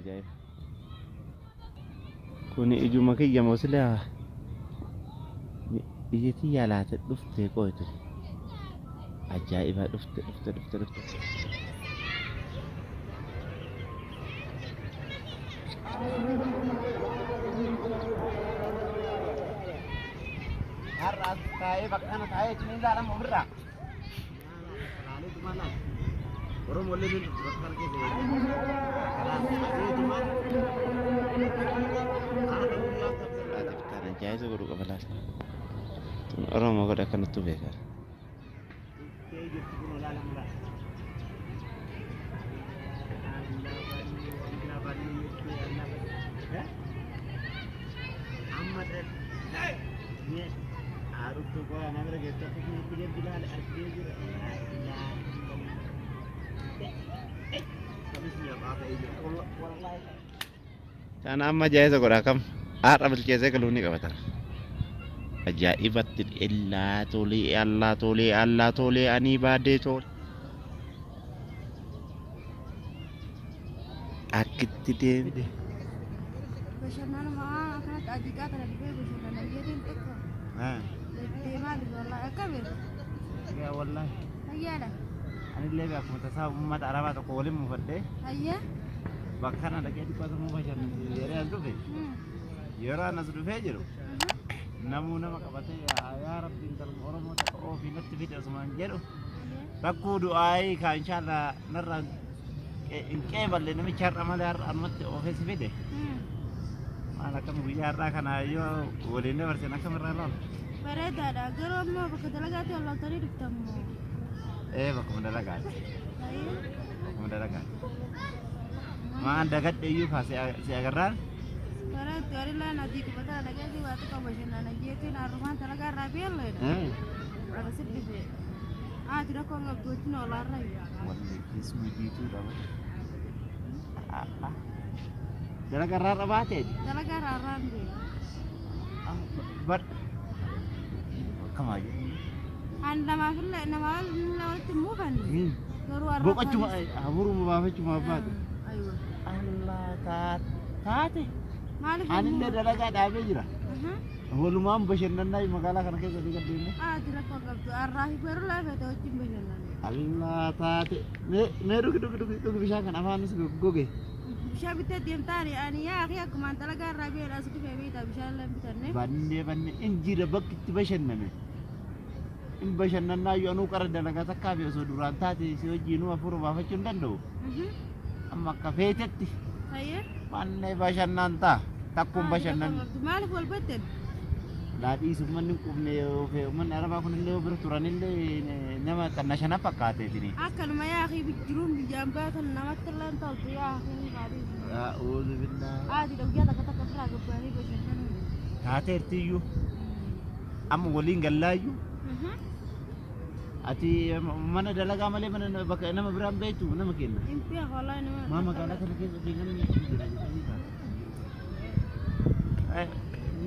ajaa'ib. Kuni ijuma kiyya mosilaa ijiti yaalaate dhuftee qoytu. Ajaa'iba dhufte. Har'as taa'ee bakka kana taa'ee ittiin ilaalama ofirraa. Oromoo illee ni bakka kana keessa ajaa'isa godhu qaba laata. Oromoo godha akkanattu beeka. Kana amma ajaa'isa godha kam har'a bilcheessee galuu ni qabata. Ajaa'ibatti illaa tolee ani baadee tole. Akkitti deemte. Bashannaan maa akkanatti ajiqaa kana dhufee bashannana jedheen tokko. Deemaa jiru wallaahi akka beeku. Yaa wallaahi. Hayyaadha. Ani illee akkuma tasaa uummata arabaa tokko waliin muufadhee. Hayya. Bakka kana dhaqee dhibbata muu bashannansiisu yeroo as dhufe. Yeroo anas dhufee jiru. Namuu nama qabatee yaa rabbi intala Oromoo tokko ofii natti fide osumaan jedhu. Rakkoo du'aayii kaa inshaallah narraa hin qeeballe namicha har'a malee har'a anumatti oofeesi fide. Maal akkam guyyaa har'aa kana yoo waliin dabarsan akkamirraa lola. Bareedaadha. Garuu ammoo bakka dalagaatti wallootanii dhuftammoo. Bakkuma dalagaati. Bakkuma dalagaati. Maan dagadhe iyyuu si agarraan. Bareedu arilaan adii kubataa dhagaatti waa tokko bashannana jeetiin harrumaan dalagaa irraa beelleedha. Akkasi dhufee. Ati rakkoon qabdootiin olaarra. Wallee keessuma jiituu qaba. Dalagaa irraa baateeti. Dalagaa irraa Bar kamaa jedhu. Ani namaafillee walitti muufanne. Garuu har'a. Boqochuma hafuuruma baafachuma abbaatu. Allah taate. Maaliif? Anillee dalagaa dhaabee jira. Walumaan bashannannaa magaalaa kana keessa ni gaddeemne. Ati rakkoo qabdu har'aa fi garuu laafete wajjin bashannanne. Allah taate. Mee dhugi bishaan kan afaanis goge. Bishaan bitee deemtaani ani yaa akhi akkumaan dalagaa irraa beedhaa si dhufee beektaa bishaan illee bitanne. Bannee injira bakki itti bashanname. In bashannannaa yoo anuu qara dalagaa takkaa fi osoo duraan taate si wajjinuu hafuura baafachuu hin danda'u. Amma akka feetetti. Hayyee. Mannee bashannaan ta'a. Takkuun bashannan. Maaliif wal batten? Daadhii summanni qubne uummanni arabaa kunillee bira turanillee nama xanna shana fakkaateetini. Akkanuma yaa akhi jiruun biyyaan baatan namatti illee toltu yaa akhi baadii. A'uudhu billaa. Ati dhugyaa takka biraa gabbaanii bashannanu. Taateertiyyuu. Amma waliin gallaayyuu. Ati mana dalagaa malee mana bakka nama biraan beektu nama kenna. Impii wallaahi nama. Maa magaalaa kana keessa deeman jira jedhanii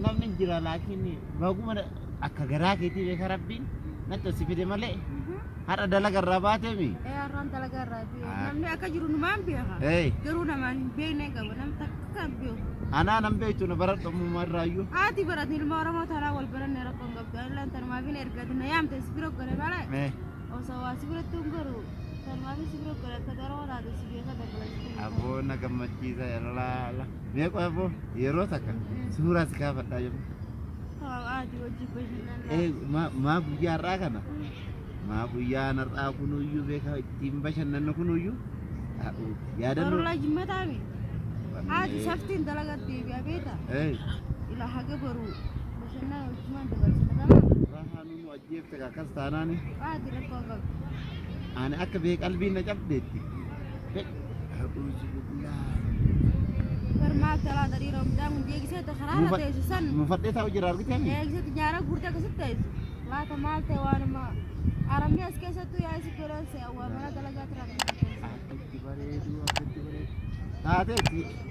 namni jira laakiin baguma akka garaa keetii beeka rabbiin natti si fide malee har'a dalagaa irraa baateemi. Har'aan dalagaa irraa beeku. Namni akka jiru numaan beeka. Garuu namaan hin beekne qaba namni takka hin beeku. Anaa nan beektu na baradhu ammummaa irraayyuu. Ati baratni ilma Oromoo tanaa wal baranne rakkoon qabdu. Illaan tanumaafin ergatu na yaamte si bira gale balee. Osoo waa si biratti hin garu tanumaafin si bira gale akka daroo laate si beeka dabalatti. Aboo na gammachiisa laala. Mee qofa aboo yeroo takka suuraa si kaafadhaa jedhu. Ati wajjin bashannanaa. Maa guyyaa har'aa kana. Maa guyyaa har'aa kunuyyuu beeka ittiin bashannannu kunuyyuu. Yaadannoo. Barulaa jimmataami. Ati saftiin dalagatti beeta. Ila haga baru bashannaa wajjumaan dabalsina gama. Rahaanuu ajjeefte akkas taanaani. Ati rakkoo qabdu. Ani akka bee qalbiin na cabdeetti. Barmaaf talaa tarii roobdaa mun jeegisee karaa teessu san. Mufadhee taa'u jira argitanii. Jeegisee nyaara gurgurtaa akkasitti teessu. Laata maal ta'e waanuma aramni as keessattuu yaa isi godhan se'a waa mana dalagaa tura. Akkatti bareedu.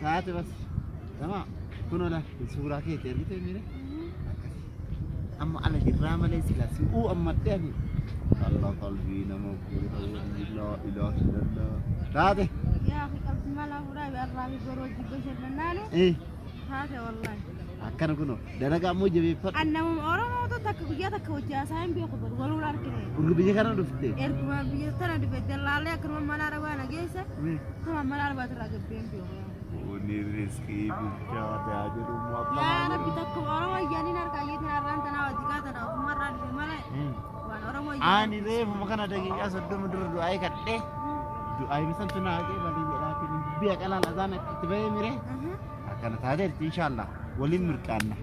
Taate bas. Tamam. Kunoo la suuraa keetti ergitee miire. Amma ala jirraa malee sila si ammattee fi Allah qalbii nama ilaahi illallah. Taate. يا أخي قلت ما لا فراي بأربعة قروج بشر منانو هذا والله akkana kuno dalagaa ammoo jabeeffadhu أنا أورو تك بيجاتك وجه سايم بيخبر ولو لا كده urga biyya kana dhufte إركما بيجتنا دبته لا لا كرم مالا روانا جيسة كم مالا روا ترى جبين بيو ini rezeki bicara jiru apa يا ربي تكم أورو يعني نركا يتنا ران تنا وجهات تنا ومرة di mana وان أورو ani reef makan ada gaya sedang mundur doa ikat deh doa misal tunai aja balik lagi biar kalau azan tiba mire akan hadir insyaallah waliin mirkaanna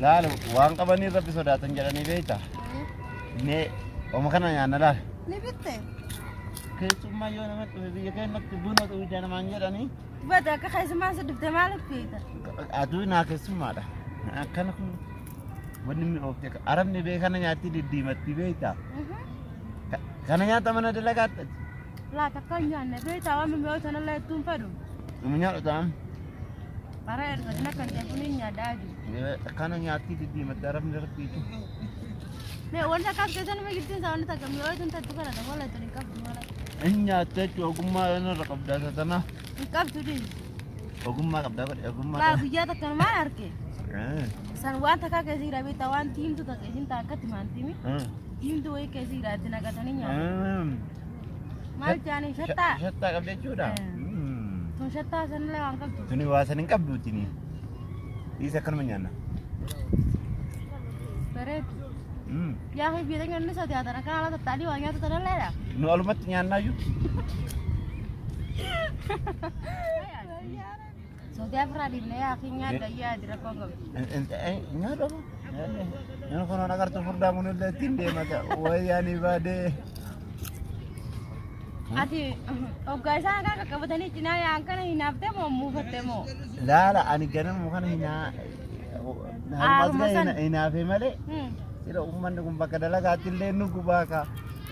laalo waan qabanii rabbi sodaatan jedhanii beekta ne oma kana nyaanna laal ni bitte keessummaa yoo namatti dhufe biyya keenyatti buna ta'uu jedhamaan jedhanii bada ka keessummaa siddifte maaliif beekta aduu naa keessummaadha akkana kun wanni mi oofte arabni beekana nyaatti diddiimatti beekta kana nyaata mana dalagaatti laa takka nyaanne beekta waan mi'oota nallee ittuun fedhu nyaadhu ta'am bara erga nakan jafuni nyaadaaju kana nyaatti diddiimatti arabni rakkiitu ne wanta kas kesan ma gittin sa wanta kam yoo tun tattu kana da wala tun kaf mala nyaata ogummaa irra qabdaa satana kaf tudi ogummaa qabdaa godhe ogummaa laa guyyaa takka maal arke san wanta ka keesi rabi tawan tiimtu takka isin takkatti maantimi tiimtu way keesi raati nagatani nyaa maal jaani shatta qabdee jechuudha tun shatta sanillee waan qabdu tuni waa sanin qabduutini isa akkanuma nyaanna bareedu yaa fi biita nyaanni sadi haatana kana ala tattaadhii waa nyaata tanalleedha nu alumatti nyaannaayyuu sodi afraa dhiibne yaa fi nyaadda yaadi rakkoon qabdu nyaadhamu nyaanni kunoon agartu furdaa kunillee ittiin deemata wayyaanii baadee ati oggaa isaan kan qaqqabatanii cinaa yaan kana hinaaftee moo muufattee moo laala ani ganama kana hinaafee malee sira ummanni kun bakka dalagaatti illee nu gubaaka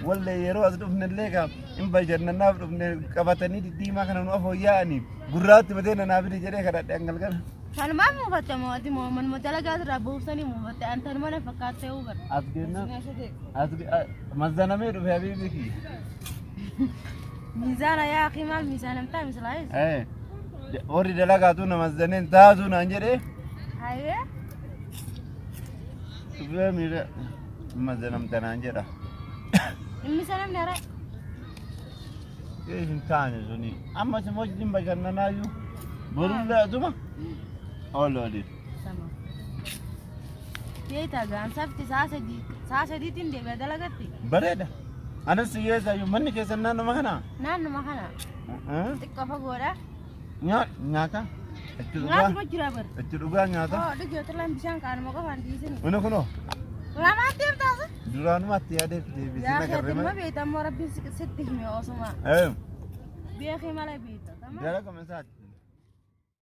wallee yeroo as dhufnellee ka hin bashannanaaf dhufne qabatanii diddiimaa kana nu afoo yaa'anii gurraatti matee nanaaf jedhee kadhadhe hangalgala sanumaan muufatte moo ati moo manuma dalagaa irraa buuftanii muufatte antan mana fakkaattee ugar as kenna as mazzanamee dhufe habiibiki miizaana yaa akhi maal miizaanamtaa mislaayis warri dalagaatu nama zaneen taasuu naan jedhee hayyee dhufee miira mazzanamta naan jedha miizaanamni hara hin taane suni ammas immoo wajjin bashannanaayyuu borullee asuma ooloodhi sama yeetaa gaansafti saa sadiitiin deebi'a dalagatti bareeda anas yeesaayyuu manni keessan naannuma kana xiqqoo fagoodha nyaata nyaatuma jira bar itti dhugaa nyaata dhugyoota lan bishaan kaanuma qofaan dhiisini mana kunoo lamaan deemtaasa duraanumatti yaadeef deebisina yaa garrima keetima beetammoo rabbiin sitti hime osuma beekee mala beeta dalagama isaati